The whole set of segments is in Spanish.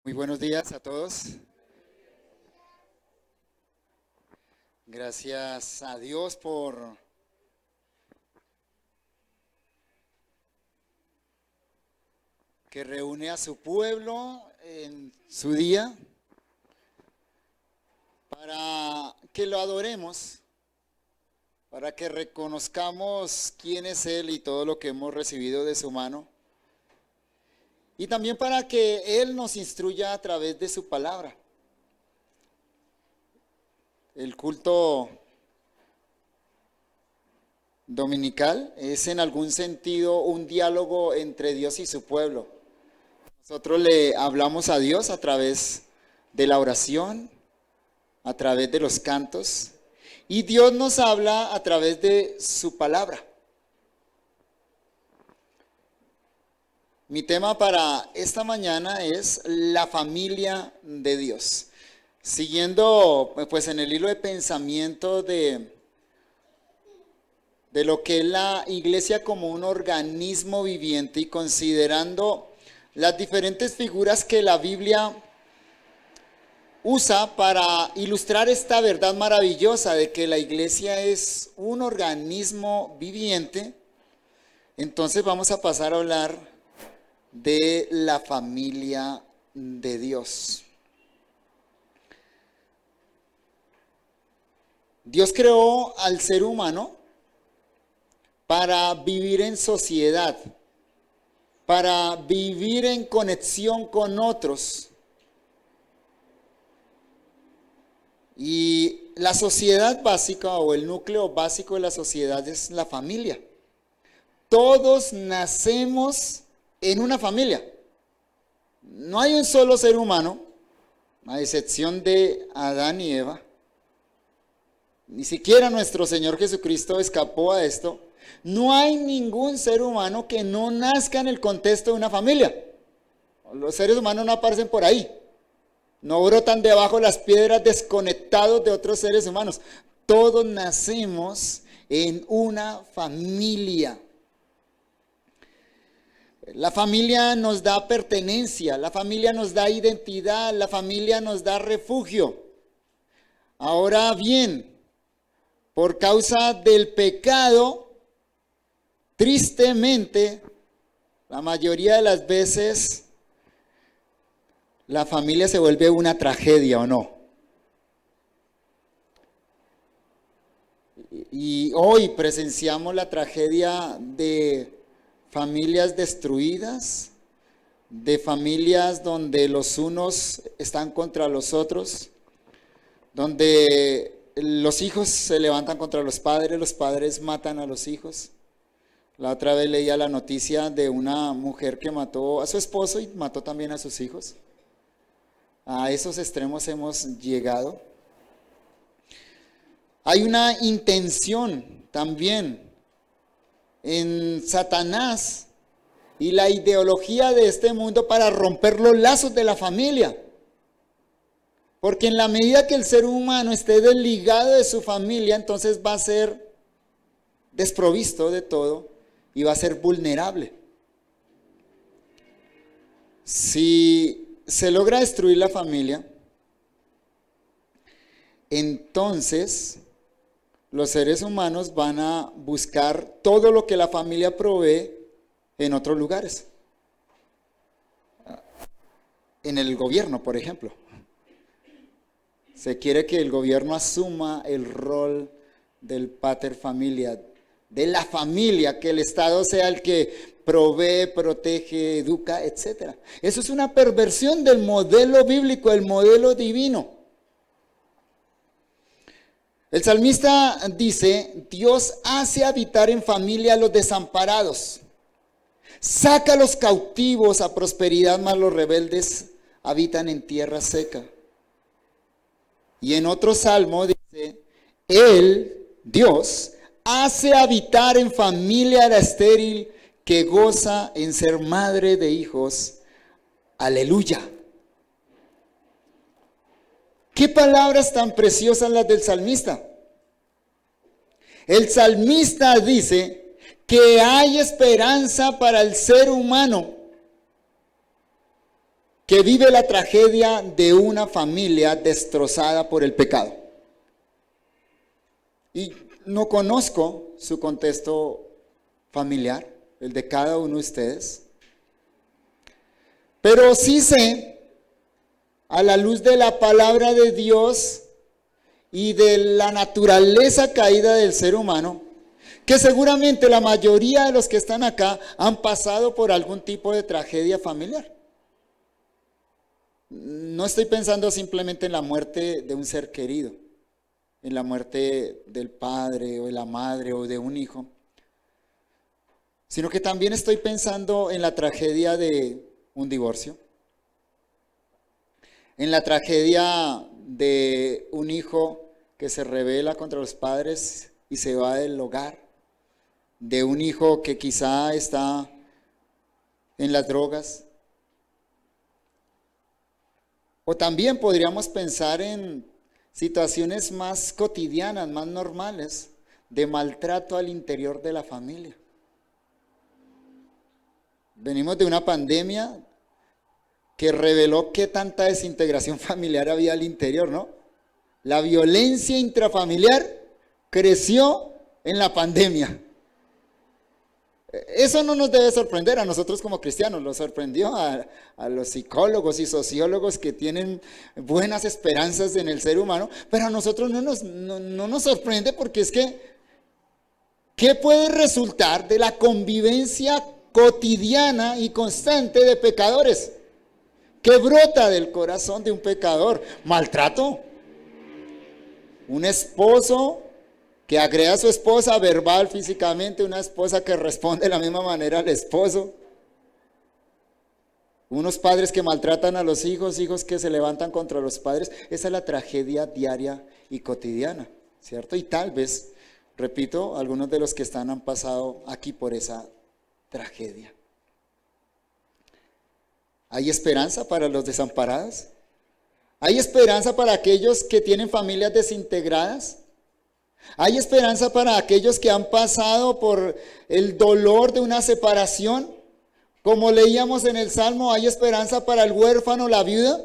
Muy buenos días a todos. Gracias a Dios por que reúne a su pueblo en su día para que lo adoremos, para que reconozcamos quién es Él y todo lo que hemos recibido de su mano. Y también para que Él nos instruya a través de su palabra. El culto dominical es en algún sentido un diálogo entre Dios y su pueblo. Nosotros le hablamos a Dios a través de la oración, a través de los cantos, y Dios nos habla a través de su palabra. Mi tema para esta mañana es la familia de Dios. Siguiendo pues en el hilo de pensamiento de lo que es la iglesia como un organismo viviente y considerando las diferentes figuras que la Biblia usa para ilustrar esta verdad maravillosa de que la iglesia es un organismo viviente, entonces vamos a pasar a hablar de la familia de Dios. Dios creó al ser humano para vivir en sociedad, para vivir en conexión con otros. Y la sociedad básica o el núcleo básico de la sociedad es la familia. Todos nacemos en una familia. No hay un solo ser humano, a excepción de Adán y Eva. Ni siquiera nuestro Señor Jesucristo escapó a esto. No hay ningún ser humano que no nazca en el contexto de una familia. Los seres humanos no aparecen por ahí. No brotan debajo de las piedras desconectados de otros seres humanos. Todos nacemos en una familia. La familia nos da pertenencia, la familia nos da identidad, la familia nos da refugio. Ahora bien, por causa del pecado, tristemente, la mayoría de las veces, la familia se vuelve una tragedia, ¿o no? Y hoy presenciamos la tragedia de familias destruidas, de familias donde los unos están contra los otros, donde los hijos se levantan contra los padres matan a los hijos. La otra vez leía la noticia de una mujer que mató a su esposo y mató también a sus hijos. A esos extremos hemos llegado. Hay una intención también en Satanás y la ideología de este mundo para romper los lazos de la familia. Porque en la medida que el ser humano esté desligado de su familia, entonces va a ser desprovisto de todo y va a ser vulnerable. Si se logra destruir la familia, entonces los seres humanos van a buscar todo lo que la familia provee en otros lugares. En el gobierno, por ejemplo. Se quiere que el gobierno asuma el rol del pater familia, de la familia, que el Estado sea el que provee, protege, educa, etc. Eso es una perversión del modelo bíblico, del modelo divino. El salmista dice, Dios hace habitar en familia a los desamparados, saca a los cautivos a prosperidad, mas los rebeldes habitan en tierra seca. Y en otro salmo dice, Él, Dios, hace habitar en familia a la estéril que goza en ser madre de hijos. Aleluya. ¿Qué palabras tan preciosas las del salmista? El salmista dice que hay esperanza para el ser humano que vive la tragedia de una familia destrozada por el pecado. Y no conozco su contexto familiar, el de cada uno de ustedes, pero sí sé, a la luz de la palabra de Dios y de la naturaleza caída del ser humano, que seguramente la mayoría de los que están acá han pasado por algún tipo de tragedia familiar. No estoy pensando simplemente en la muerte de un ser querido, en la muerte del padre o de la madre o de un hijo, sino que también estoy pensando en la tragedia de un divorcio, en la tragedia de un hijo que se rebela contra los padres y se va del hogar, de un hijo que quizá está en las drogas. O también podríamos pensar en situaciones más cotidianas, más normales, de maltrato al interior de la familia. Venimos de una pandemia que reveló qué tanta desintegración familiar había al interior, ¿no? La violencia intrafamiliar creció en la pandemia. Eso no nos debe sorprender a nosotros como cristianos, lo sorprendió a los psicólogos y sociólogos que tienen buenas esperanzas en el ser humano, pero a nosotros no nos sorprende porque es que, ¿qué puede resultar de la convivencia cotidiana y constante de pecadores? ¿Qué brota del corazón de un pecador? Maltrato. Un esposo que agreda a su esposa verbal, físicamente, una esposa que responde de la misma manera al esposo. Unos padres que maltratan a los hijos, hijos que se levantan contra los padres. Esa es la tragedia diaria y cotidiana, ¿cierto? Y tal vez, repito, algunos de los que están han pasado aquí por esa tragedia. ¿Hay esperanza para los desamparados? ¿Hay esperanza para aquellos que tienen familias desintegradas? ¿Hay esperanza para aquellos que han pasado por el dolor de una separación? Como leíamos en el Salmo, ¿hay esperanza para el huérfano, la viuda?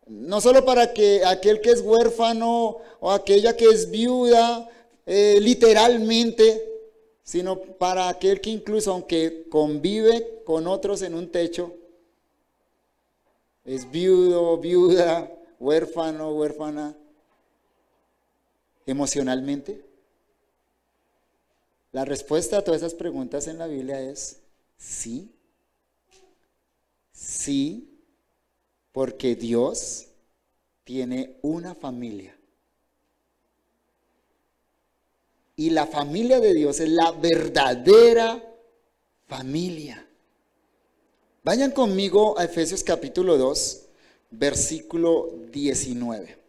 No solo para que aquel que es huérfano o aquella que es viuda, literalmente, sino para aquel que incluso aunque convive con otros en un techo, es viudo, viuda, huérfano, huérfana, emocionalmente. La respuesta a todas esas preguntas en la Biblia es sí. Sí, porque Dios tiene una familia. Y la familia de Dios es la verdadera familia. Vayan conmigo a Efesios capítulo 2, versículo 19.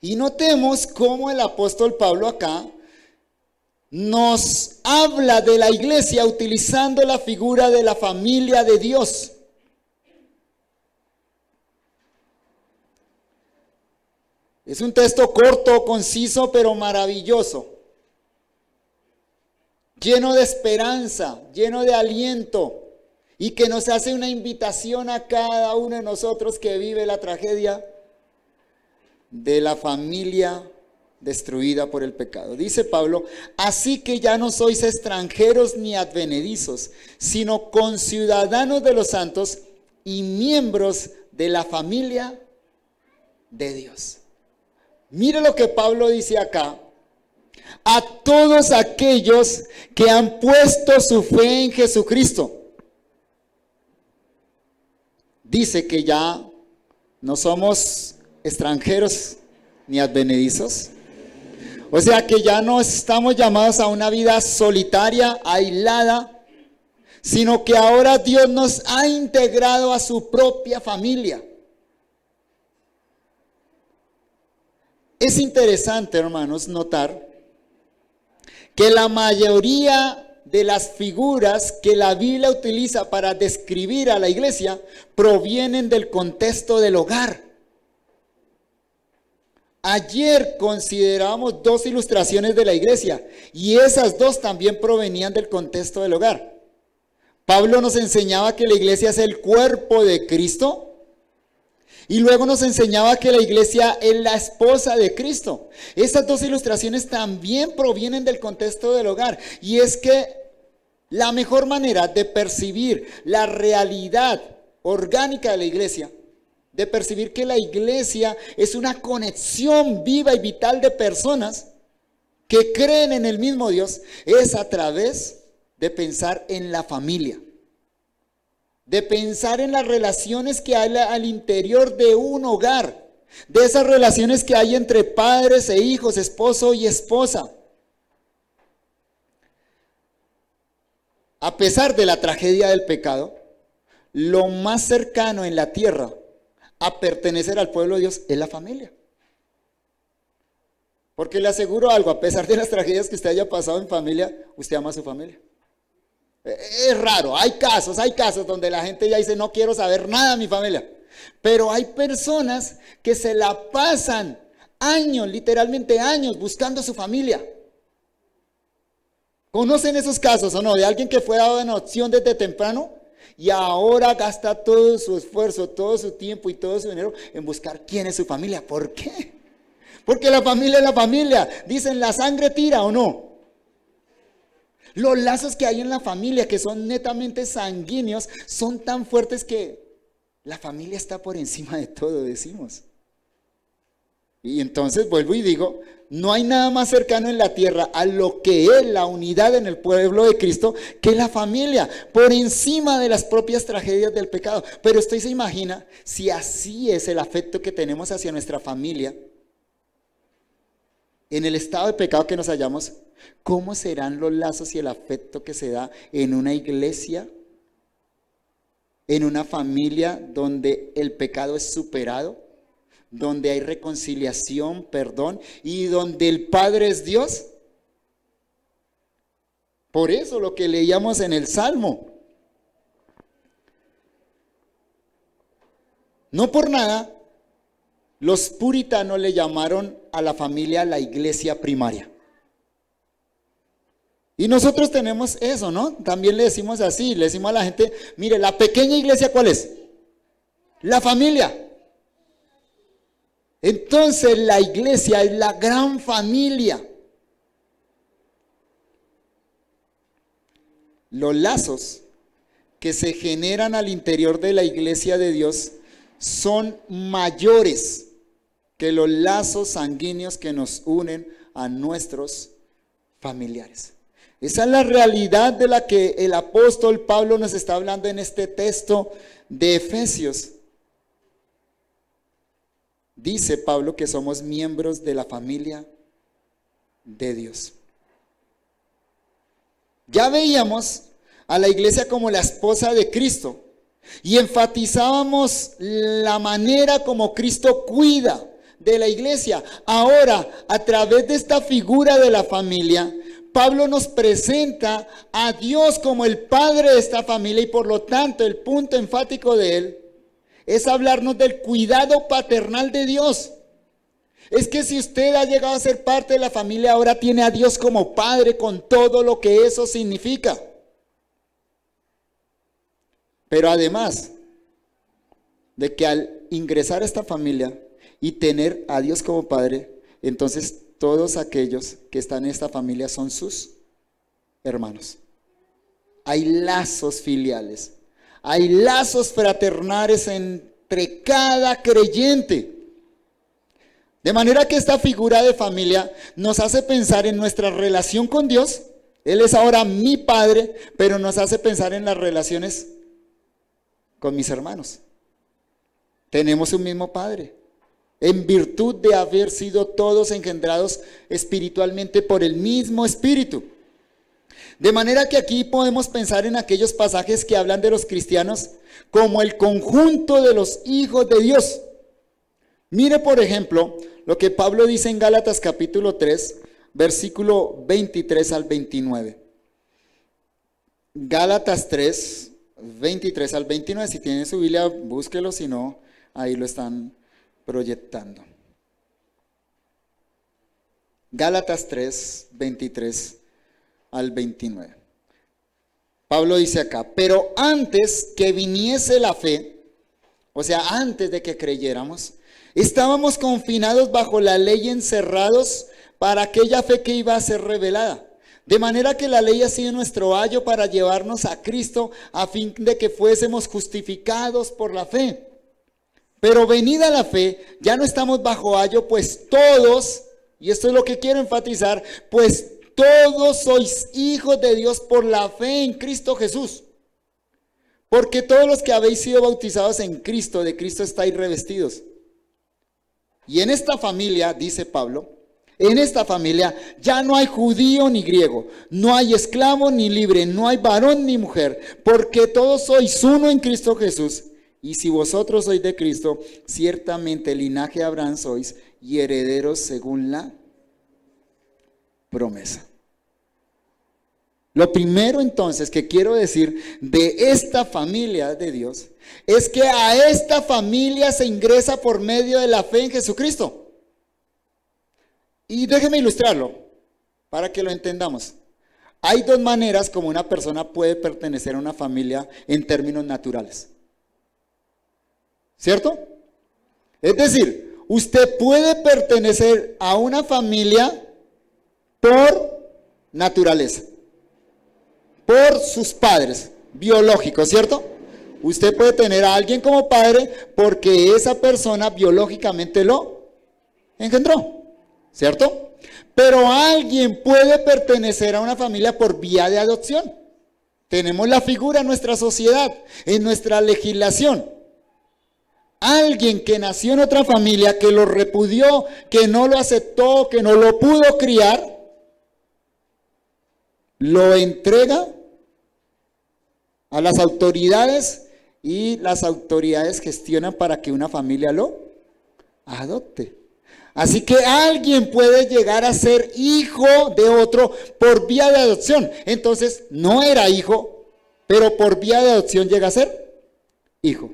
Y notemos cómo el apóstol Pablo acá nos habla de la iglesia utilizando la figura de la familia de Dios. Es un texto corto, conciso, pero maravilloso. Lleno de esperanza, lleno de aliento. Y que nos hace una invitación a cada uno de nosotros que vive la tragedia de la familia destruida por el pecado. Dice Pablo, así que ya no sois extranjeros ni advenedizos, sino conciudadanos de los santos y miembros de la familia de Dios. Mire lo que Pablo dice acá. A todos aquellos que han puesto su fe en Jesucristo. Dice que ya no somos extranjeros ni advenedizos. O sea que ya no estamos llamados a una vida solitaria, aislada, sino que ahora Dios nos ha integrado a su propia familia. Es interesante, hermanos, notar que la mayoría de las figuras que la Biblia utiliza para describir a la iglesia provienen del contexto del hogar. Ayer consideramos dos ilustraciones de la iglesia y esas dos también provenían del contexto del hogar. Pablo nos enseñaba que la iglesia es el cuerpo de Cristo. Y luego nos enseñaba que la iglesia es la esposa de Cristo. Estas dos ilustraciones también provienen del contexto del hogar. Y es que la mejor manera de percibir la realidad orgánica de la iglesia, de percibir que la iglesia es una conexión viva y vital de personas que creen en el mismo Dios, es a través de pensar en la familia. De pensar en las relaciones que hay al interior de un hogar, de esas relaciones que hay entre padres e hijos, esposo y esposa. A pesar de la tragedia del pecado, lo más cercano en la tierra a pertenecer al pueblo de Dios es la familia. Porque le aseguro algo, a pesar de las tragedias que usted haya pasado en familia, usted ama a su familia. Es raro, hay casos donde la gente ya dice, no quiero saber nada de mi familia. Pero hay personas que se la pasan años, literalmente años, buscando a su familia. ¿Conocen esos casos o no? De alguien que fue dado en adopción desde temprano y ahora gasta todo su esfuerzo, todo su tiempo y todo su dinero en buscar quién es su familia. ¿Por qué? Porque la familia es la familia. Dicen, la sangre tira o no. Los lazos que hay en la familia, que son netamente sanguíneos, son tan fuertes que la familia está por encima de todo, decimos. Y entonces vuelvo y digo, no hay nada más cercano en la tierra a lo que es la unidad en el pueblo de Cristo que la familia, por encima de las propias tragedias del pecado. Pero usted se imagina, si así es el afecto que tenemos hacia nuestra familia, en el estado de pecado que nos hallamos, ¿cómo serán los lazos y el afecto que se da en una iglesia, en una familia donde el pecado es superado, donde hay reconciliación, perdón y donde el Padre es Dios? Por eso lo que leíamos en el Salmo. No por nada, los puritanos le llamaron a la familia la iglesia primaria. Y nosotros tenemos eso, ¿no? También le decimos así, le decimos a la gente, mire, la pequeña iglesia, ¿cuál es? La familia. Entonces la iglesia es la gran familia. Los lazos que se generan al interior de la iglesia de Dios son mayores que los lazos sanguíneos que nos unen a nuestros familiares. Esa es la realidad de la que el apóstol Pablo nos está hablando en este texto de Efesios. Dice Pablo que somos miembros de la familia de Dios. Ya veíamos a la iglesia como la esposa de Cristo y enfatizábamos la manera como Cristo cuida de la iglesia. Ahora, a través de esta figura de la familia, Pablo nos presenta a Dios como el padre de esta familia y por lo tanto el punto enfático de él es hablarnos del cuidado paternal de Dios. Es que si usted ha llegado a ser parte de la familia, ahora tiene a Dios como padre con todo lo que eso significa. Pero además de que al ingresar a esta familia y tener a Dios como padre, entonces todos aquellos que están en esta familia son sus hermanos. Hay lazos filiales, hay lazos fraternales entre cada creyente. De manera que esta figura de familia nos hace pensar en nuestra relación con Dios. Él es ahora mi padre, pero nos hace pensar en las relaciones con mis hermanos. Tenemos un mismo padre, en virtud de haber sido todos engendrados espiritualmente por el mismo Espíritu. De manera que aquí podemos pensar en aquellos pasajes que hablan de los cristianos como el conjunto de los hijos de Dios. Mire, por ejemplo, lo que Pablo dice en Gálatas capítulo 3, versículo 23 al 29. Gálatas 3, 23 al 29. Si tienen su Biblia, búsquelo, si no, ahí lo están proyectando. Gálatas 3, 23 al 29. Pablo dice acá, pero antes que viniese la fe, o sea, antes de que creyéramos, estábamos confinados bajo la ley, encerrados para aquella fe que iba a ser revelada. De manera que la ley ha sido nuestro ayo para llevarnos a Cristo a fin de que fuésemos justificados por la fe. Pero venida la fe, ya no estamos bajo ayo, pues todos, y esto es lo que quiero enfatizar, pues todos sois hijos de Dios por la fe en Cristo Jesús. Porque todos los que habéis sido bautizados en Cristo, de Cristo estáis revestidos. Y en esta familia, dice Pablo, en esta familia ya no hay judío ni griego, no hay esclavo ni libre, no hay varón ni mujer, porque todos sois uno en Cristo Jesús. Y si vosotros sois de Cristo, ciertamente el linaje de Abraham sois y herederos según la promesa. Lo primero entonces que quiero decir de esta familia de Dios es que a esta familia se ingresa por medio de la fe en Jesucristo. Y déjeme ilustrarlo para que lo entendamos. Hay dos maneras como una persona puede pertenecer a una familia en términos naturales. ¿Cierto? Es decir, usted puede pertenecer a una familia por naturaleza, por sus padres biológicos, ¿cierto? Usted puede tener a alguien como padre porque esa persona biológicamente lo engendró, ¿cierto? Pero alguien puede pertenecer a una familia por vía de adopción. Tenemos la figura en nuestra sociedad, en nuestra legislación. Alguien que nació en otra familia, que lo repudió, que no lo aceptó, que no lo pudo criar, lo entrega a las autoridades y las autoridades gestionan para que una familia lo adopte. Así que alguien puede llegar a ser hijo de otro por vía de adopción. Entonces no era hijo, pero por vía de adopción llega a ser hijo.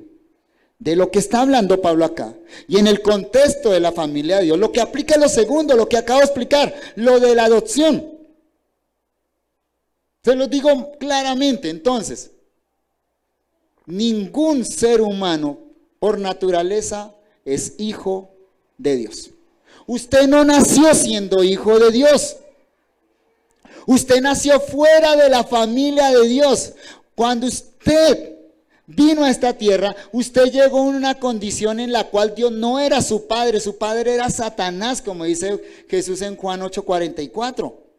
De lo que está hablando Pablo acá, y en el contexto de la familia de Dios, lo que aplica es lo segundo, lo que acabo de explicar, lo de la adopción. Se lo digo claramente, entonces, ningún ser humano por naturaleza es hijo de Dios. Usted no nació siendo hijo de Dios. Usted nació fuera de la familia de Dios. Cuando usted vino a esta tierra, usted llegó en una condición en la cual Dios no era su padre era Satanás, como dice Jesús en Juan 8:44.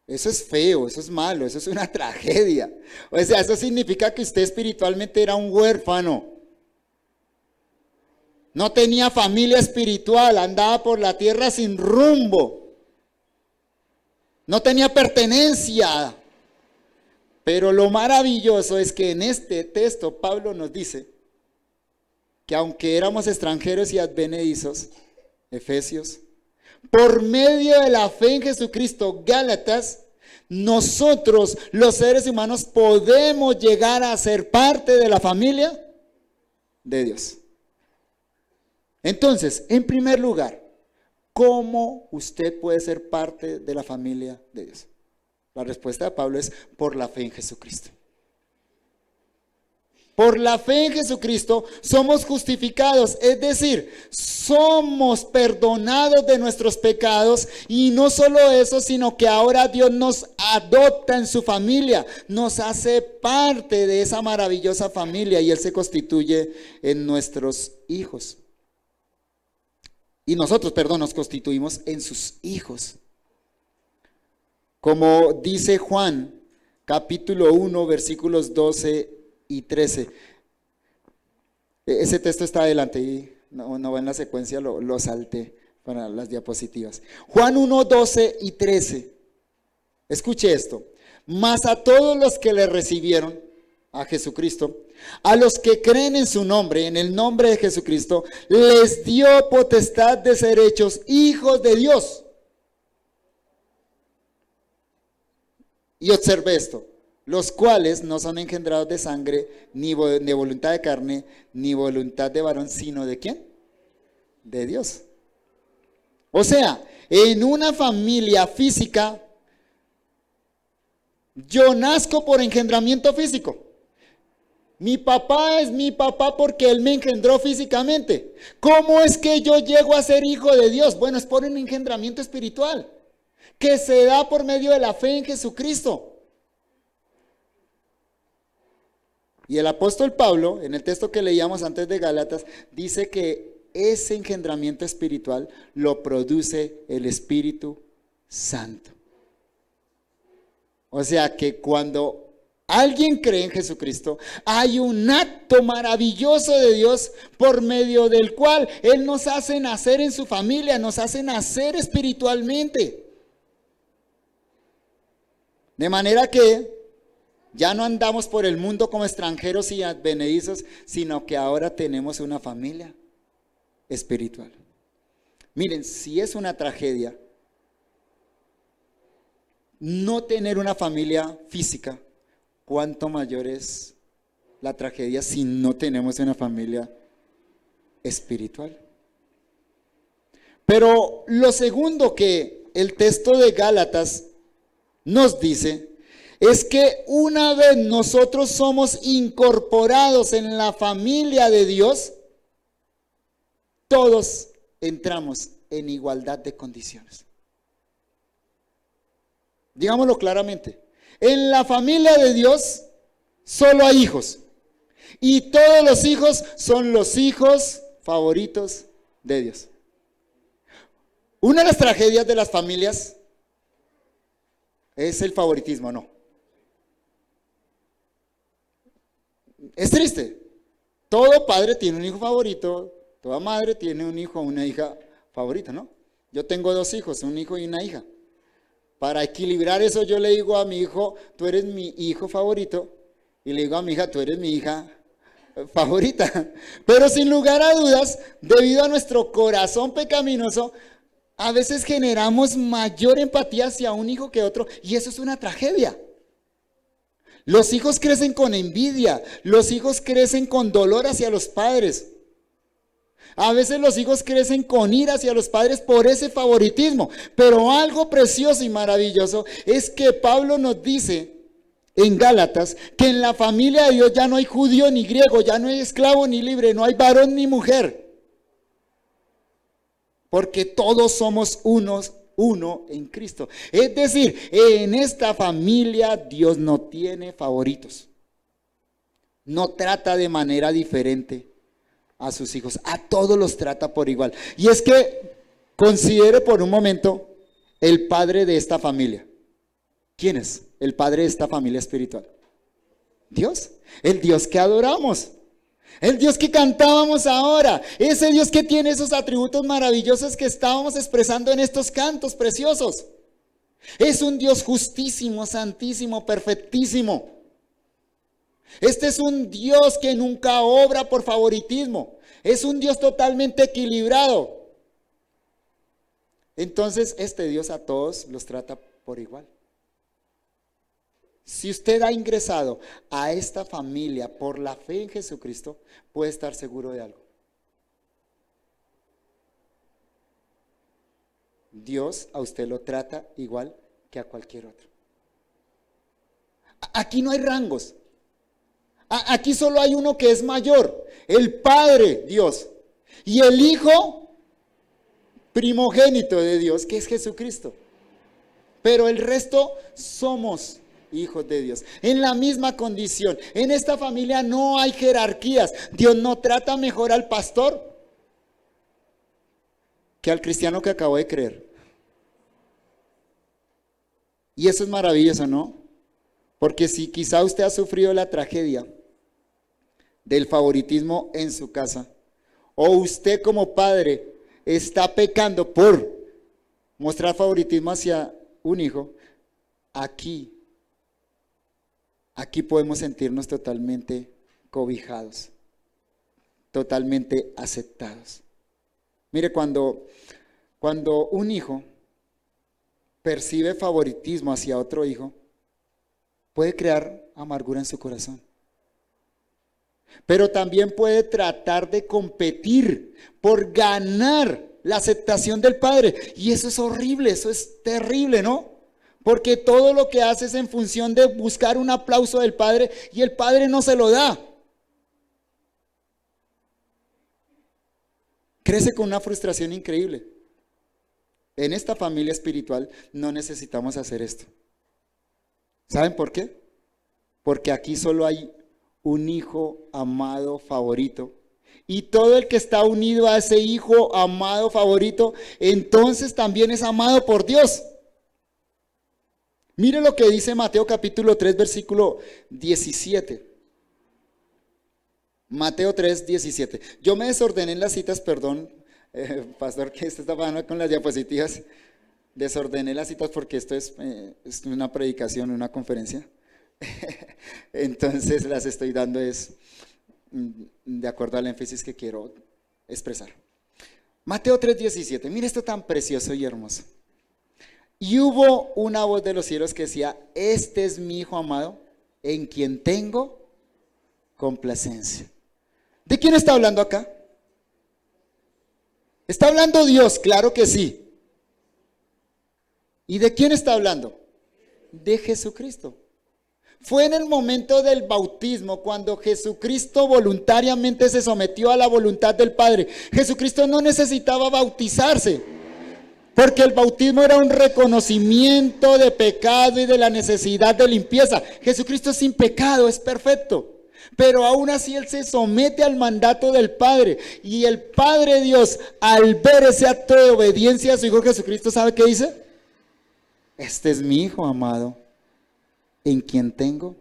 Eso es feo, eso es malo, eso es una tragedia. O sea, eso significa que usted espiritualmente era un huérfano. No tenía familia espiritual, andaba por la tierra sin rumbo. No tenía pertenencia. Pero lo maravilloso es que en este texto Pablo nos dice que aunque éramos extranjeros y advenedizos, Efesios, por medio de la fe en Jesucristo, Gálatas, nosotros los seres humanos podemos llegar a ser parte de la familia de Dios. Entonces, en primer lugar, ¿cómo usted puede ser parte de la familia de Dios? La respuesta de Pablo es por la fe en Jesucristo. Por la fe en Jesucristo somos justificados, es decir, somos perdonados de nuestros pecados y no solo eso, sino que ahora Dios nos adopta en su familia, nos hace parte de esa maravillosa familia y Él se constituye en nuestros hijos. Y nosotros, nos constituimos en sus hijos. Como dice Juan, capítulo 1, versículos 12 y 13. Ese texto está adelante y no va en la secuencia, lo salté para las diapositivas. Juan 1, 12 y 13. Escuche esto. Mas a todos los que le recibieron, a Jesucristo, a los que creen en su nombre, en el nombre de Jesucristo, les dio potestad de ser hechos hijos de Dios. Y observe esto, los cuales no son engendrados de sangre, ni de voluntad de carne, ni voluntad de varón, sino ¿de quién? De Dios. O sea, en una familia física Yo nazco por engendramiento físico. Mi papá es mi papá porque él me engendró físicamente. ¿Cómo es que yo llego a ser hijo de Dios? Bueno, es por un engendramiento espiritual que se da por medio de la fe en Jesucristo. Y el apóstol Pablo, en el texto que leíamos antes de Gálatas, dice que ese engendramiento espiritual lo produce el Espíritu Santo. O sea que cuando alguien cree en Jesucristo, hay un acto maravilloso de Dios por medio del cual Él nos hace nacer en su familia, nos hace nacer espiritualmente. De manera que ya no andamos por el mundo como extranjeros y advenedizos, sino que ahora tenemos una familia espiritual. Miren, si es una tragedia no tener una familia física, ¿cuánto mayor es la tragedia si no tenemos una familia espiritual? Pero lo segundo que el texto de Gálatas nos dice es que una vez nosotros somos incorporados en la familia de Dios, todos entramos en igualdad de condiciones. Digámoslo claramente. En la familia de Dios solo hay hijos. Y todos los hijos son los hijos favoritos de Dios. Una de las tragedias de las familias es el favoritismo, ¿no? Es triste. Todo padre tiene un hijo favorito, toda madre tiene un hijo o una hija favorita, ¿no? Yo tengo 2 hijos, un hijo y una hija. Para equilibrar eso yo le digo a mi hijo, tú eres mi hijo favorito, y le digo a mi hija, tú eres mi hija favorita. Pero sin lugar a dudas, debido a nuestro corazón pecaminoso, a veces generamos mayor empatía hacia un hijo que otro, y eso es una tragedia. Los hijos crecen con envidia, los hijos crecen con dolor hacia los padres. A veces los hijos crecen con ira hacia los padres por ese favoritismo. Pero algo precioso y maravilloso es que Pablo nos dice en Gálatas que en la familia de Dios ya no hay judío ni griego, ya no hay esclavo ni libre, no hay varón ni mujer. Porque todos somos uno en Cristo. Es decir, en esta familia Dios no tiene favoritos. No trata de manera diferente a sus hijos, a todos los trata por igual. Y es que considere por un momento el padre de esta familia. ¿Quién es el padre de esta familia espiritual? Dios, el Dios que adoramos, el Dios que cantábamos ahora, ese Dios que tiene esos atributos maravillosos que estábamos expresando en estos cantos preciosos. Es un Dios justísimo, santísimo, perfectísimo. Este es un Dios que nunca obra por favoritismo. Es un Dios totalmente equilibrado. Entonces, este Dios a todos los trata por igual. Si usted ha ingresado a esta familia por la fe en Jesucristo, puede estar seguro de algo. Dios a usted lo trata igual que a cualquier otro. Aquí no hay rangos. Aquí solo hay uno que es mayor, el Padre Dios, y el Hijo primogénito de Dios, que es Jesucristo. Pero el resto somos hijos de Dios, en la misma condición. En esta familia no hay jerarquías. Dios no trata mejor al pastor que al cristiano que acabó de creer. Y eso es maravilloso, ¿no? Porque si quizá usted ha sufrido la tragedia del favoritismo en su casa, o usted como padre está pecando por mostrar favoritismo hacia un hijo, aquí podemos sentirnos totalmente cobijados, totalmente aceptados. Mire, cuando un hijo percibe favoritismo hacia otro hijo, puede crear amargura en su corazón. Pero también puede tratar de competir por ganar la aceptación del padre. Y eso es horrible, eso es terrible, ¿no? porque todo lo que hace es en función de buscar un aplauso del Padre y el Padre no se lo da. Crece con una frustración increíble. En esta familia espiritual no necesitamos hacer esto. ¿Saben por qué? Porque aquí solo hay un hijo amado favorito. Y todo el que está unido a ese hijo amado favorito, entonces también es amado por Dios. Mire lo que dice Mateo capítulo 3, versículo 17. Mateo 3, 17. Yo me desordené en las citas, perdón, pastor, que está pasando con las diapositivas. Desordené las citas porque esto es una predicación, una conferencia. Entonces las estoy dando de acuerdo al énfasis que quiero expresar. Mateo 3, 17. Mire esto tan precioso y hermoso. Y hubo una voz de los cielos que decía: este es mi hijo amado, en quien tengo complacencia. ¿De quién está hablando acá? ¿Está hablando Dios? Claro que sí. ¿Y de quién está hablando? De Jesucristo. Fue en el momento del bautismo cuando Jesucristo voluntariamente se sometió a la voluntad del Padre. Jesucristo no necesitaba bautizarse, porque el bautismo era un reconocimiento de pecado y de la necesidad de limpieza. Jesucristo es sin pecado, es perfecto. Pero aún así Él se somete al mandato del Padre. Y el Padre Dios, al ver ese acto de obediencia a su Hijo Jesucristo, ¿sabe qué dice? Este es mi Hijo amado, en quien tengo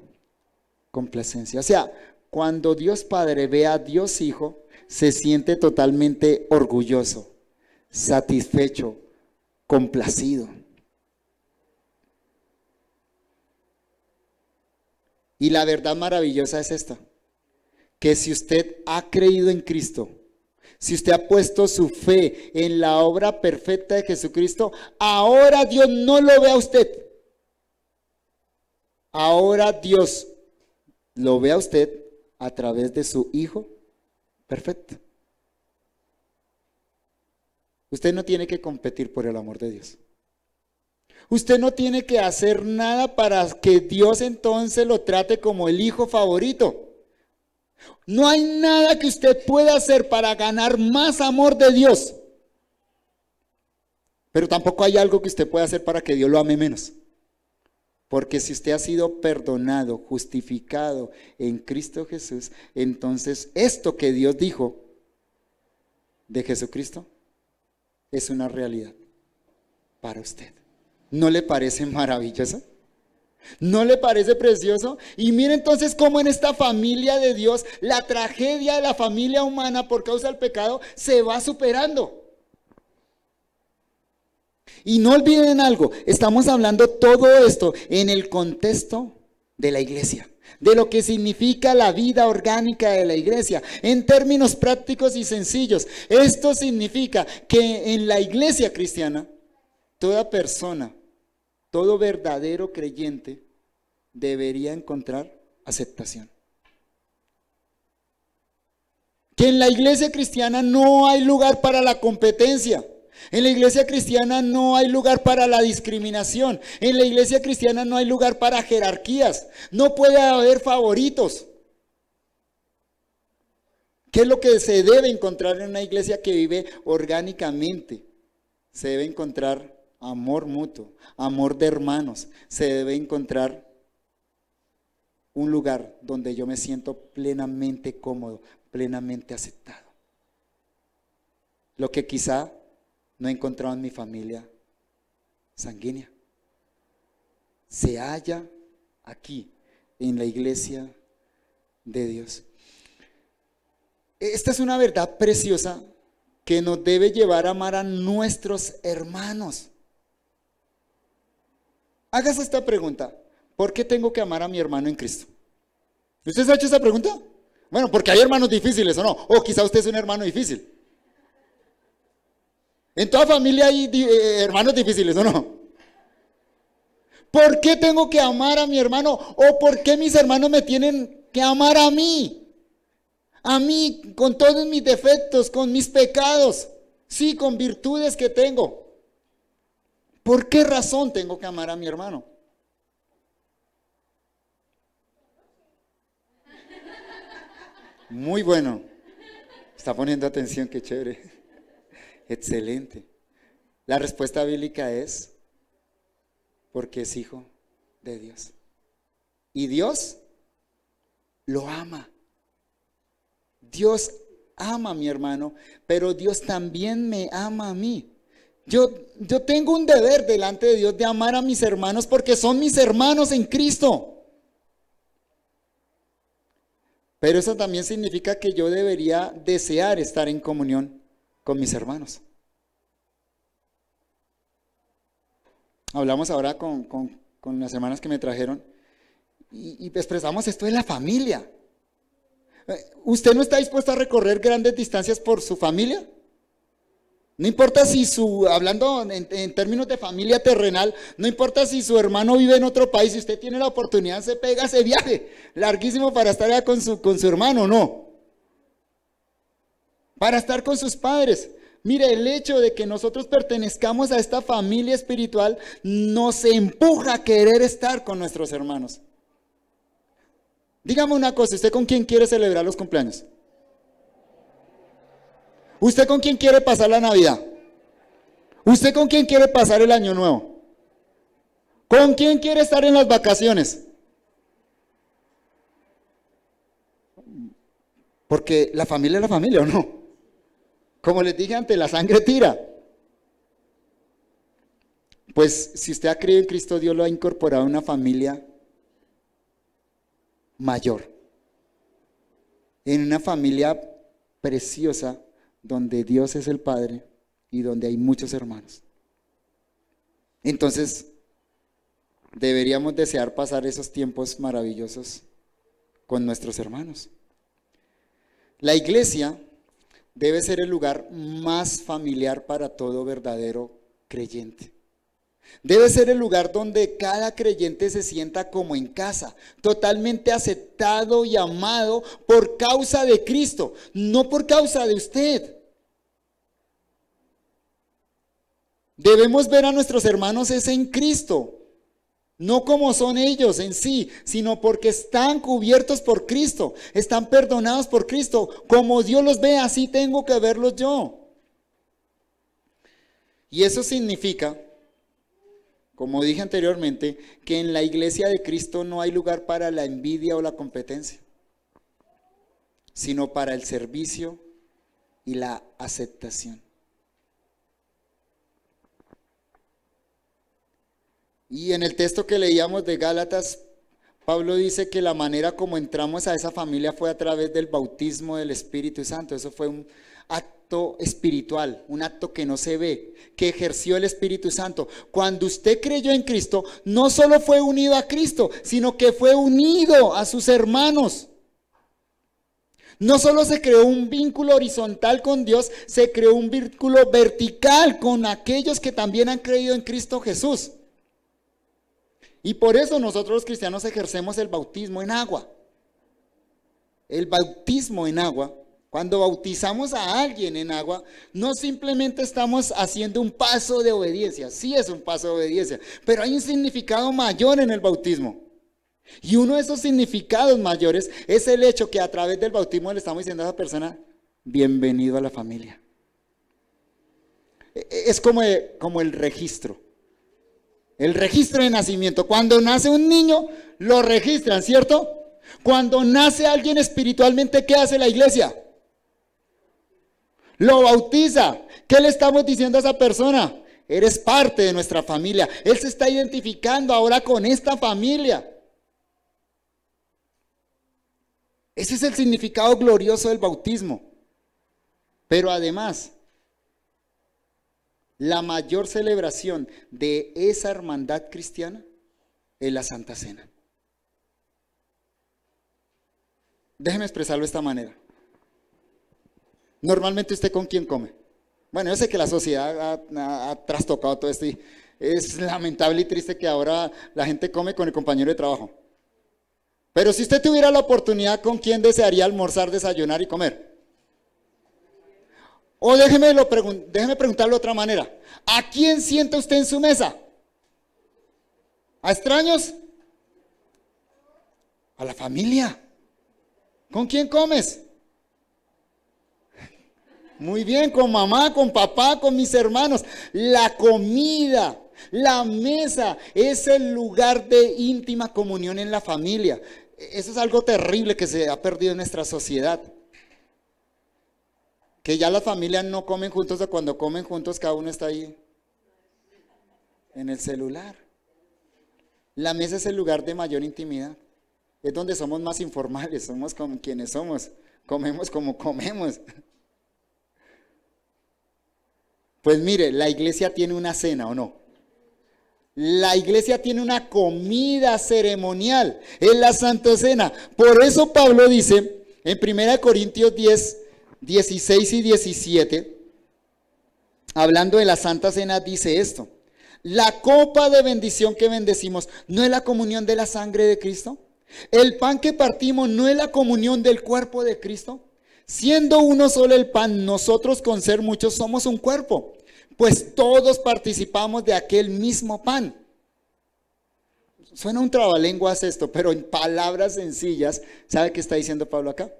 complacencia. O sea, cuando Dios Padre ve a Dios Hijo, se siente totalmente orgulloso, satisfecho, complacido. Y la verdad maravillosa es esta: que si usted ha creído en Cristo, si usted ha puesto su fe en la obra perfecta de Jesucristo, ahora Dios no lo ve a usted. Ahora Dios lo ve a usted a través de su Hijo perfecto. Usted no tiene que competir por el amor de Dios. Usted no tiene que hacer nada para que Dios entonces lo trate como el hijo favorito. No hay nada que usted pueda hacer para ganar más amor de Dios. Pero tampoco hay algo que usted pueda hacer para que Dios lo ame menos. Porque si usted ha sido perdonado, justificado en Cristo Jesús, entonces esto que Dios dijo de Jesucristo es una realidad para usted. ¿No le parece maravilloso? ¿No le parece precioso? Y mire entonces cómo en esta familia de Dios, la tragedia de la familia humana por causa del pecado se va superando. Y no olviden algo, estamos hablando todo esto en el contexto de la iglesia, de lo que significa la vida orgánica de la iglesia, en términos prácticos y sencillos. Esto significa que en la iglesia cristiana, toda persona, todo verdadero creyente debería encontrar aceptación. Que en la iglesia cristiana no hay lugar para la competencia. En la iglesia cristiana no hay lugar para la discriminación. En la iglesia cristiana no hay lugar para jerarquías. No puede haber favoritos. ¿Qué es lo que se debe encontrar en una iglesia que vive orgánicamente? Se debe encontrar amor mutuo, amor de hermanos. Se debe encontrar un lugar donde yo me siento plenamente cómodo, plenamente aceptado. Lo que quizá no he encontrado en mi familia sanguínea, se halla aquí, en la iglesia de Dios. Esta es una verdad preciosa que nos debe llevar a amar a nuestros hermanos. Hágase esta pregunta: ¿por qué tengo que amar a mi hermano en Cristo? ¿Usted se ha hecho esa pregunta? Bueno, porque hay hermanos difíciles, ¿o no? O quizá usted es un hermano difícil. En toda familia hay hermanos difíciles, ¿o no? ¿Por qué tengo que amar a mi hermano? ¿O por qué mis hermanos me tienen que amar a mí? A mí, con todos mis defectos, con mis pecados, sí, con virtudes que tengo. ¿Por qué razón tengo que amar a mi hermano? Muy bueno. Está poniendo atención, qué chévere. Excelente. La respuesta bíblica es porque es hijo de Dios. Y Dios lo ama. Dios ama a mi hermano, pero Dios también me ama a mí. Yo tengo un deber delante de Dios de amar a mis hermanos porque son mis hermanos en Cristo. Pero eso también significa que yo debería desear estar en comunión con mis hermanos. Hablamos ahora con las hermanas que me trajeron y expresamos esto de la familia. ¿Usted no está dispuesto a recorrer grandes distancias por su familia? No importa si hablando en términos de familia terrenal, no importa si su hermano vive en otro país, si usted tiene la oportunidad, se pega ese viaje larguísimo para estar allá con su hermano, no. Para estar con sus padres. Mire, el hecho de que nosotros pertenezcamos a esta familia espiritual nos empuja a querer estar con nuestros hermanos. Dígame una cosa, ¿usted con quién quiere celebrar los cumpleaños? ¿Usted con quién quiere pasar la Navidad? ¿Usted con quién quiere pasar el Año Nuevo? ¿Con quién quiere estar en las vacaciones? Porque la familia es la familia, ¿o no? Como les dije antes, la sangre tira. Pues si usted ha creído en Cristo, Dios lo ha incorporado a una familia mayor. En una familia preciosa donde Dios es el Padre y donde hay muchos hermanos. Entonces, deberíamos desear pasar esos tiempos maravillosos con nuestros hermanos. La iglesia debe ser el lugar más familiar para todo verdadero creyente. Debe ser el lugar donde cada creyente se sienta como en casa, totalmente aceptado y amado por causa de Cristo, no por causa de usted. Debemos ver a nuestros hermanos es en Cristo, no como son ellos en sí, sino porque están cubiertos por Cristo, están perdonados por Cristo. Como Dios los ve, así tengo que verlos yo. Y eso significa, como dije anteriormente, que en la iglesia de Cristo no hay lugar para la envidia o la competencia, sino para el servicio y la aceptación. Y en el texto que leíamos de Gálatas, Pablo dice que la manera como entramos a esa familia fue a través del bautismo del Espíritu Santo. Eso fue un acto espiritual, un acto que no se ve, que ejerció el Espíritu Santo. Cuando usted creyó en Cristo, no solo fue unido a Cristo, sino que fue unido a sus hermanos. No solo se creó un vínculo horizontal con Dios, se creó un vínculo vertical con aquellos que también han creído en Cristo Jesús. Y por eso nosotros los cristianos ejercemos el bautismo en agua. El bautismo en agua, cuando bautizamos a alguien en agua, no simplemente estamos haciendo un paso de obediencia, sí es un paso de obediencia, pero hay un significado mayor en el bautismo. Y uno de esos significados mayores es el hecho que a través del bautismo le estamos diciendo a esa persona, bienvenido a la familia. Es como el registro. El registro de nacimiento. Cuando nace un niño, lo registran, ¿cierto? Cuando nace alguien espiritualmente, ¿qué hace la iglesia? Lo bautiza. ¿Qué le estamos diciendo a esa persona? Eres parte de nuestra familia. Él se está identificando ahora con esta familia. Ese es el significado glorioso del bautismo. Pero además, la mayor celebración de esa hermandad cristiana es la Santa Cena. Déjeme expresarlo de esta manera. Normalmente, ¿usted con quién come? Bueno, yo sé que la sociedad ha trastocado todo esto y es lamentable y triste que ahora la gente come con el compañero de trabajo. Pero si usted tuviera la oportunidad, ¿con quién desearía almorzar, desayunar y comer? O déjeme preguntarlo de otra manera. ¿A quién sienta usted en su mesa? ¿A extraños? A la familia. ¿Con quién comes? Muy bien, con mamá, con papá, con mis hermanos. La comida, la mesa es el lugar de íntima comunión en la familia. Eso es algo terrible que se ha perdido en nuestra sociedad. Que ya las familias no comen juntos, o cuando comen juntos cada uno está ahí en el celular. La mesa es el lugar de mayor intimidad. Es donde somos más informales, somos como quienes somos, comemos como comemos. Pues mire, la iglesia tiene una cena, ¿o no? La iglesia tiene una comida ceremonial, es la Santa Cena. Por eso Pablo dice en 1 Corintios 10, 16 y 17, hablando de la Santa Cena, dice esto: la copa de bendición que bendecimos, ¿no es la comunión de la sangre de Cristo? El pan que partimos, ¿no es la comunión del cuerpo de Cristo? Siendo uno solo el pan, nosotros con ser muchos somos un cuerpo, pues todos participamos de aquel mismo pan. Suena un trabalenguas esto, pero en palabras sencillas, ¿sabe qué está diciendo Pablo acá?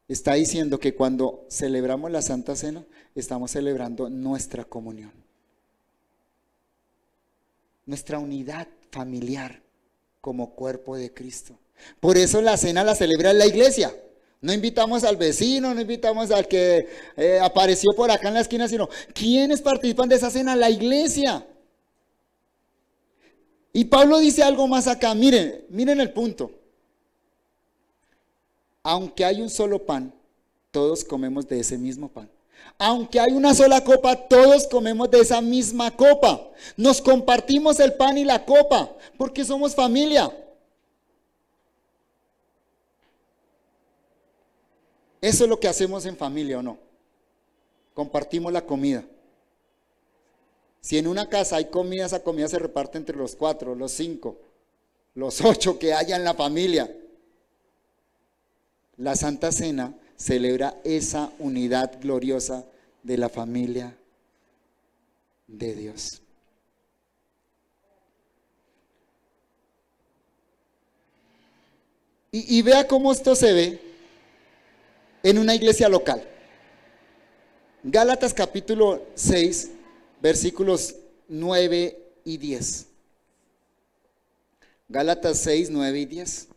Está diciendo que cuando celebramos la Santa Cena, estamos celebrando nuestra comunión, nuestra unidad familiar como cuerpo de Cristo. Por eso la cena la celebra la iglesia. No invitamos al vecino, no invitamos al que apareció por acá en la esquina, sino ¿quiénes participan de esa cena? La iglesia. Y Pablo dice algo más acá, miren el punto. Aunque hay un solo pan, todos comemos de ese mismo pan. Aunque hay una sola copa, todos comemos de esa misma copa. Nos compartimos el pan y la copa, porque somos familia. Eso es lo que hacemos en familia, ¿o no? Compartimos la comida. Si en una casa hay comida, esa comida se reparte entre los 4, los 5, los 8 que haya en la familia. La Santa Cena celebra esa unidad gloriosa de la familia de Dios. Y vea cómo esto se ve en una iglesia local. Gálatas capítulo 6, versículos 9 y 10. Gálatas 6, 9 y 10.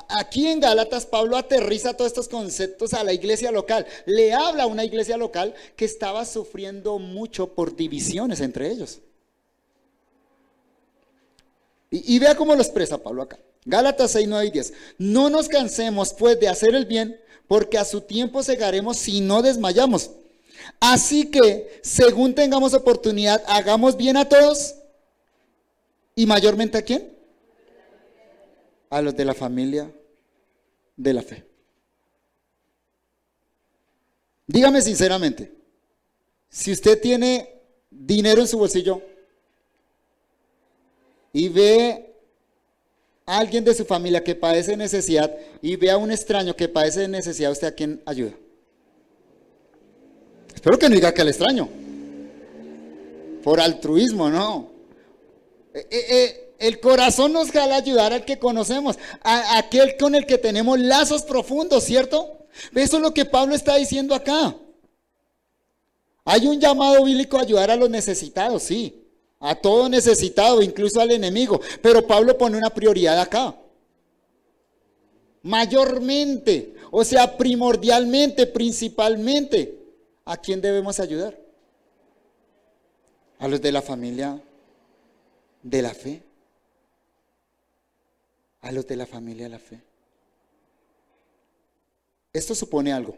Aquí en Gálatas Pablo aterriza todos estos conceptos a la iglesia local. Le habla a una iglesia local que estaba sufriendo mucho por divisiones entre ellos. Y vea cómo lo expresa Pablo acá. Gálatas 6, 9 y 10. No nos cansemos pues de hacer el bien, porque a su tiempo segaremos si no desmayamos. Así que, según tengamos oportunidad, hagamos bien a todos. ¿Y mayormente a quién? A los de la familia de la fe. Dígame sinceramente, si usted tiene dinero en su bolsillo y ve a alguien de su familia que padece necesidad y ve a un extraño que padece necesidad, ¿usted a quién ayuda? Espero que no diga que al extraño. Por altruismo, no. El corazón nos jala ayudar al que conocemos, a aquel con el que tenemos lazos profundos, ¿cierto? Eso es lo que Pablo está diciendo acá. Hay un llamado bíblico a ayudar a los necesitados, sí. A todo necesitado, incluso al enemigo. Pero Pablo pone una prioridad acá. Mayormente, o sea, primordialmente, principalmente, ¿a quién debemos ayudar? A los de la familia de la fe. A los de la familia de la fe. Esto supone algo.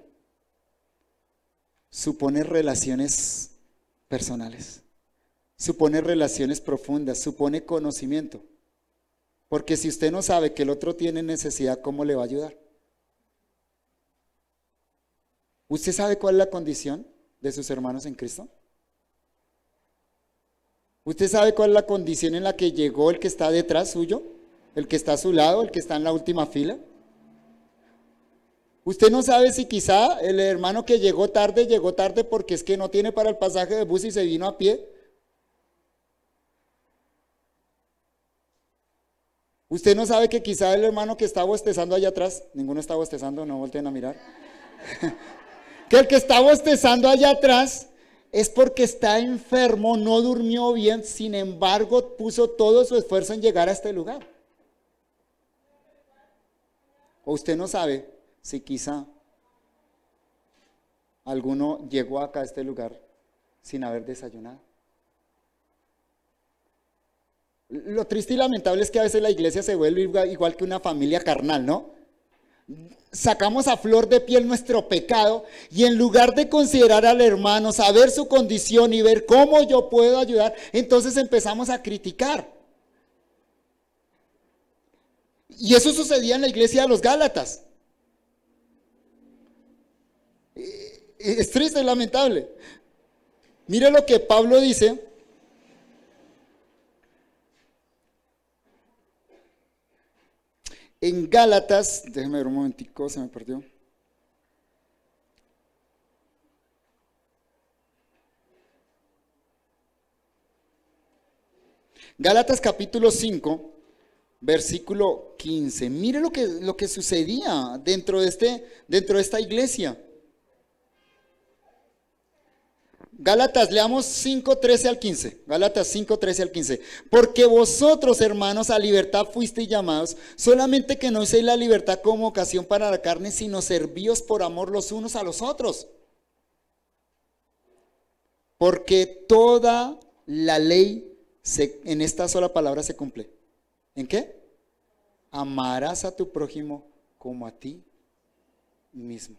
Supone relaciones personales. Supone relaciones profundas. Supone conocimiento. Porque si usted no sabe que el otro tiene necesidad, ¿cómo le va a ayudar? ¿Usted sabe cuál es la condición de sus hermanos en Cristo? ¿Usted sabe cuál es la condición en la que llegó el que está detrás suyo? ¿El que está a su lado? ¿El que está en la última fila? Usted no sabe si quizá el hermano que llegó tarde porque es que no tiene para el pasaje de bus y se vino a pie, Usted no sabe que quizá el hermano que está bostezando allá atrás, ninguno está bostezando, no volteen a mirar, que el que está bostezando allá atrás es porque está enfermo, no durmió bien, sin embargo puso todo su esfuerzo en llegar a este lugar. O usted no sabe si quizá alguno llegó acá a este lugar sin haber desayunado. Lo triste y lamentable es que a veces la iglesia se vuelve igual que una familia carnal, ¿no? Sacamos a flor de piel nuestro pecado y en lugar de considerar al hermano, saber su condición y ver cómo yo puedo ayudar, entonces empezamos a criticar. Y eso sucedía en la iglesia de los Gálatas. Es triste y lamentable. Mire lo que Pablo dice. En Gálatas, déjeme ver un momentico, se me perdió. Gálatas capítulo 5, versículo 15. Mire lo que sucedía dentro de esta iglesia. Gálatas, leamos 5, 13 al 15. Gálatas 5, 13 al 15. Porque vosotros, hermanos, a libertad fuisteis llamados, solamente que no uséis la libertad como ocasión para la carne, sino servíos por amor los unos a los otros. Porque toda la ley en esta sola palabra se cumple. ¿En qué? Amarás a tu prójimo como a ti mismo.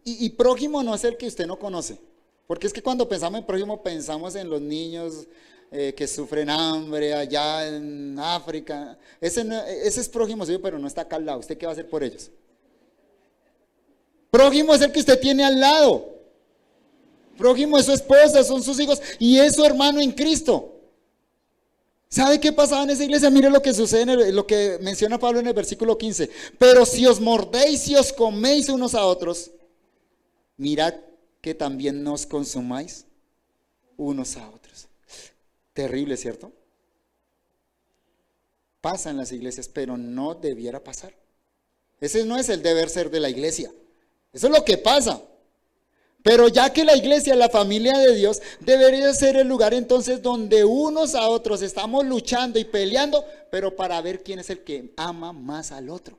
Y prójimo no es el que usted no conoce, porque es que cuando pensamos en prójimo pensamos en los niños que sufren hambre allá en África. Ese es prójimo, sí, pero no está acá al lado. ¿Usted qué va a hacer por ellos? Prójimo es el que usted tiene al lado. Prójimo es su esposa, son sus hijos y es su hermano en Cristo. ¿Sabe qué pasaba en esa iglesia? Mire lo que sucede, lo que menciona Pablo en el versículo 15. Pero si os mordéis y os coméis unos a otros, mirad que también nos consumáis unos a otros. Terrible, ¿cierto? Pasa en las iglesias, pero no debiera pasar. Ese no es el deber ser de la iglesia. Eso es lo que pasa. Pero ya que la iglesia, la familia de Dios, debería ser el lugar entonces donde unos a otros estamos luchando y peleando, pero para ver quién es el que ama más al otro.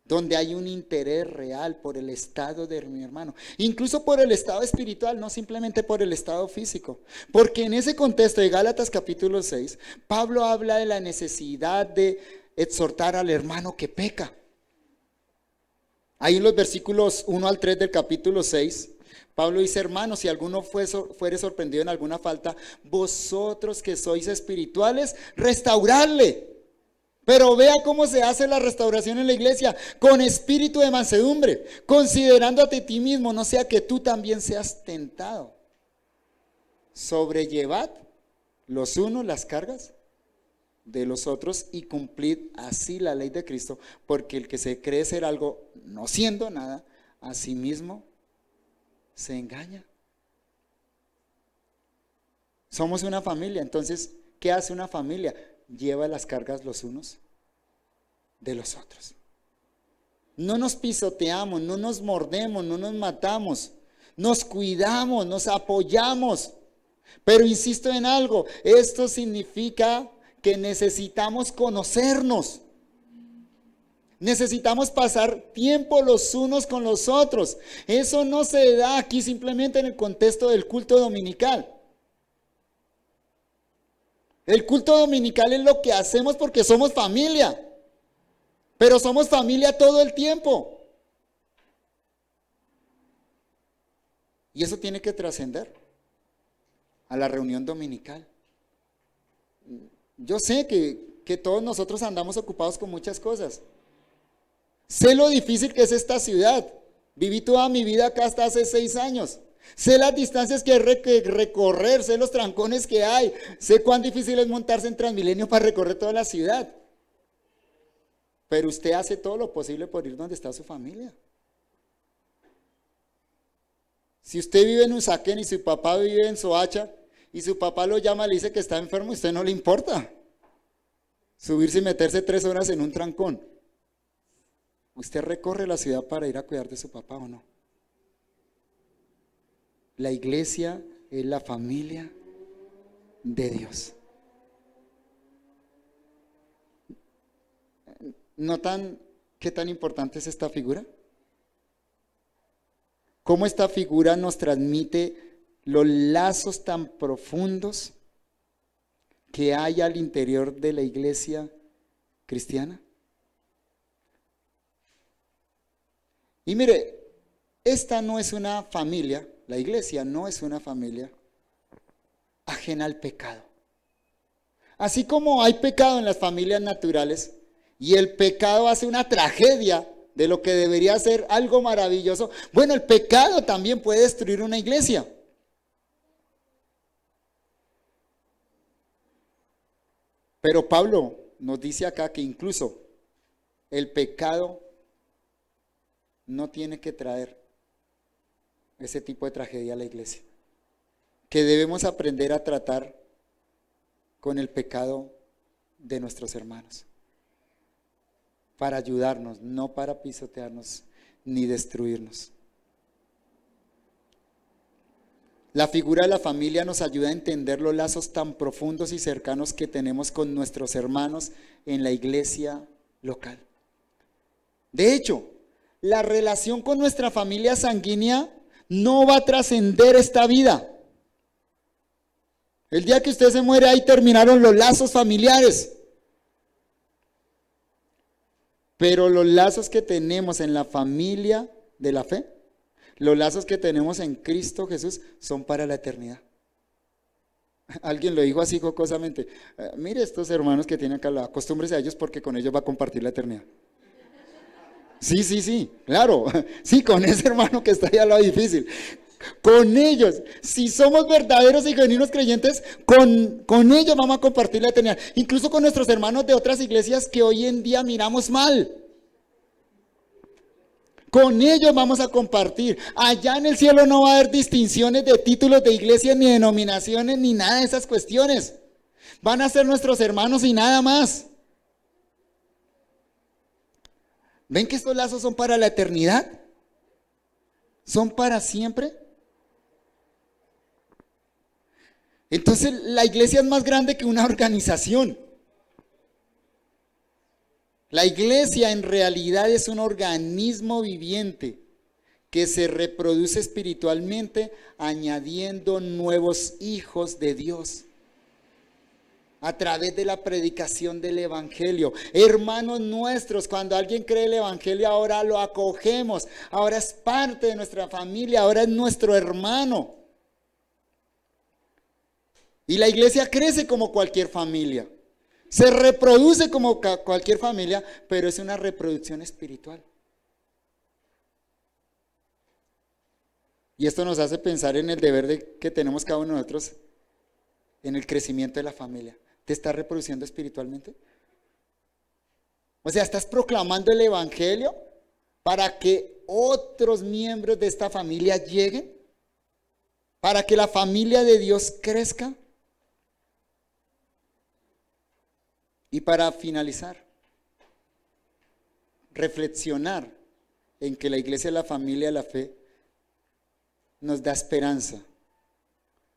Donde hay un interés real por el estado de mi hermano, incluso por el estado espiritual, no simplemente por el estado físico. Porque en ese contexto de Gálatas capítulo 6, Pablo habla de la necesidad de exhortar al hermano que peca. Ahí en los versículos 1 al 3 del capítulo 6, Pablo dice: hermanos, si alguno fuere sorprendido en alguna falta, vosotros que sois espirituales, restauradle. Pero vea cómo se hace la restauración en la iglesia, con espíritu de mansedumbre, considerándote a ti mismo, no sea que tú también seas tentado. Sobrellevad los unos las cargas de los otros y cumplid así la ley de Cristo, porque el que se cree ser algo no siendo nada, a sí mismo se engaña. Somos una familia, entonces, ¿qué hace una familia? Lleva las cargas los unos de los otros. No nos pisoteamos, no nos mordemos, no nos matamos, nos cuidamos, nos apoyamos. Pero insisto en algo, esto significa que necesitamos conocernos. Necesitamos pasar tiempo los unos con los otros. Eso no se da aquí simplemente en el contexto del culto dominical. El culto dominical es lo que hacemos porque somos familia, pero somos familia todo el tiempo. Y eso tiene que trascender a la reunión dominical. Yo sé que todos nosotros andamos ocupados con muchas cosas. Sé lo difícil que es esta ciudad. Viví toda mi vida acá hasta hace 6 años. Sé las distancias que hay que recorrer, sé los trancones que hay, sé cuán difícil es montarse en Transmilenio para recorrer toda la ciudad. Pero usted hace todo lo posible por ir donde está su familia. Si usted vive en Usaquén y su papá vive en Soacha, y su papá lo llama, le dice que está enfermo, a usted no le importa subirse y meterse 3 horas en un trancón. ¿Usted recorre la ciudad para ir a cuidar de su papá o no? La iglesia es la familia de Dios. ¿Notan qué tan importante es esta figura? ¿Cómo esta figura nos transmite los lazos tan profundos que hay al interior de la iglesia cristiana? Y mire, esta no es una familia, la iglesia no es una familia ajena al pecado. Así como hay pecado en las familias naturales y el pecado hace una tragedia de lo que debería ser algo maravilloso, bueno, el pecado también puede destruir una iglesia. Pero Pablo nos dice acá que incluso el pecado no tiene que traer ese tipo de tragedia a la iglesia. Que debemos aprender a tratar con el pecado de nuestros hermanos. Para ayudarnos, no para pisotearnos ni destruirnos. La figura de la familia nos ayuda a entender los lazos tan profundos y cercanos que tenemos con nuestros hermanos en la iglesia local. De hecho, la relación con nuestra familia sanguínea no va a trascender esta vida. El día que usted se muere, ahí terminaron los lazos familiares. Pero los lazos que tenemos en la familia de la fe, los lazos que tenemos en Cristo Jesús, son para la eternidad. Alguien lo dijo así jocosamente: mire estos hermanos que tienen acá, acostúmbrese a ellos porque con ellos va a compartir la eternidad. Sí, claro, sí, con ese hermano que está ahí al lado difícil. Con ellos, si somos verdaderos y genuinos creyentes, con ellos vamos a compartir la eternidad. Incluso con nuestros hermanos de otras iglesias que hoy en día miramos mal. Con ellos vamos a compartir. Allá en el cielo no va a haber distinciones de títulos de iglesias, ni denominaciones, ni nada de esas cuestiones. Van a ser nuestros hermanos y nada más. ¿Ven que estos lazos son para la eternidad? ¿Son para siempre? Entonces la iglesia es más grande que una organización. La iglesia en realidad es un organismo viviente que se reproduce espiritualmente añadiendo nuevos hijos de Dios a través de la predicación del evangelio. Hermanos nuestros, cuando alguien cree el evangelio, ahora lo acogemos, ahora es parte de nuestra familia, ahora es nuestro hermano. Y la iglesia crece como cualquier familia, se reproduce como cualquier familia, pero es una reproducción espiritual. Y esto nos hace pensar en el deber que tenemos cada uno de nosotros en el crecimiento de la familia. ¿Te estás reproduciendo espiritualmente? O sea, ¿estás proclamando el evangelio para que otros miembros de esta familia lleguen? ¿Para que la familia de Dios crezca? Y para finalizar, reflexionar en que la iglesia es la familia de la fe nos da esperanza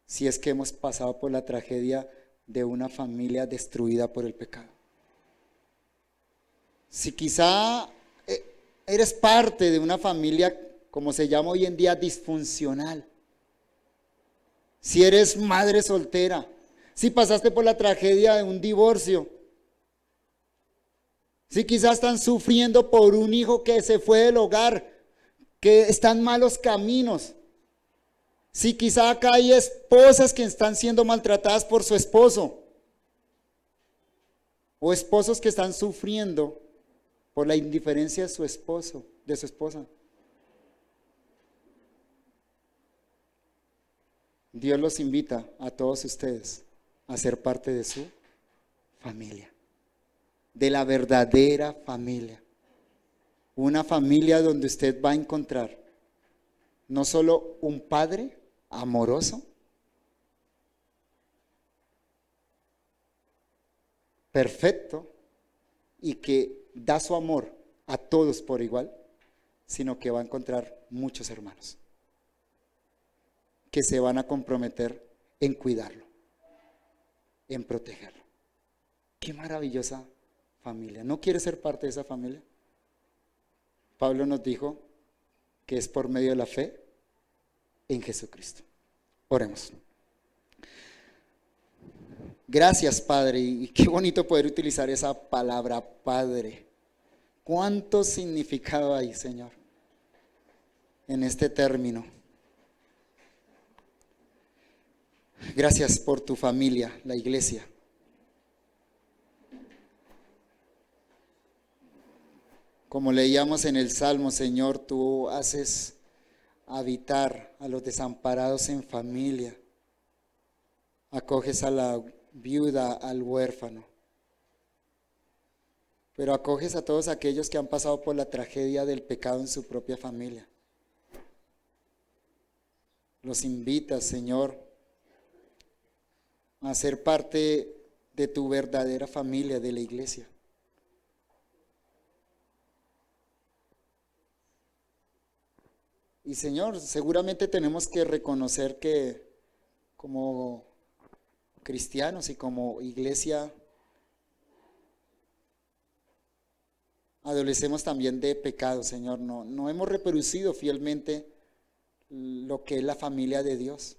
si es que hemos pasado por la tragedia de una familia destruida por el pecado. Si quizá eres parte de una familia, como se llama hoy en día, disfuncional, si eres madre soltera, si pasaste por la tragedia de un divorcio, si quizás están sufriendo por un hijo que se fue del hogar, que está en malos caminos, si quizá acá hay esposas que están siendo maltratadas por su esposo, o esposos que están sufriendo por la indiferencia de su esposo, de su esposa. Dios los invita a todos ustedes a ser parte de su familia, de la verdadera familia. Una familia donde usted va a encontrar no solo un padre amoroso, perfecto y que da su amor a todos por igual, sino que va a encontrar muchos hermanos que se van a comprometer en cuidarlo, en protegerlo. Qué maravillosa familia. ¿No quieres ser parte de esa familia? Pablo nos dijo que es por medio de la fe en Jesucristo. Oremos. Gracias, Padre, y qué bonito poder utilizar esa palabra, Padre. ¿Cuánto significado hay, Señor, en este término? Gracias por tu familia, la iglesia. Como leíamos en el Salmo, Señor, tú haces habitar a los desamparados en familia. Acoges a la viuda, al huérfano. Pero acoges a todos aquellos que han pasado por la tragedia del pecado en su propia familia. Los invitas, Señor, a ser parte de tu verdadera familia, de la iglesia. Y Señor, seguramente tenemos que reconocer que como cristianos y como iglesia adolecemos también de pecado, Señor. No hemos reproducido fielmente lo que es la familia de Dios.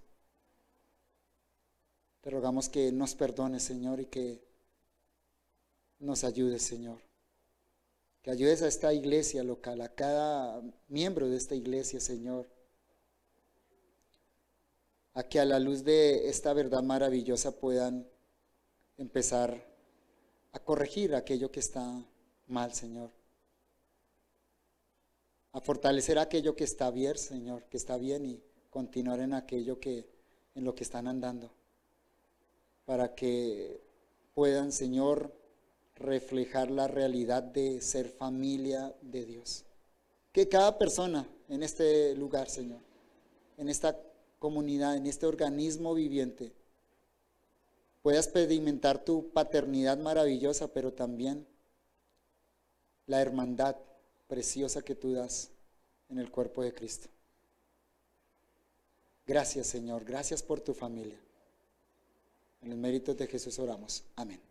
Te rogamos que nos perdones, Señor, y que nos ayudes, Señor. Que ayudes a esta iglesia local, a cada miembro de esta iglesia, Señor, a que a la luz de esta verdad maravillosa puedan empezar a corregir aquello que está mal, Señor. A fortalecer aquello que está bien, Señor, que está bien, y continuar en aquello en lo que están andando, para que puedan, Señor, reflejar la realidad de ser familia de Dios. Que cada persona en este lugar, Señor, en esta comunidad, en este organismo viviente, pueda experimentar tu paternidad maravillosa, pero también la hermandad preciosa que tú das en el cuerpo de Cristo. Gracias, Señor, gracias por tu familia. En los méritos de Jesús oramos. Amén.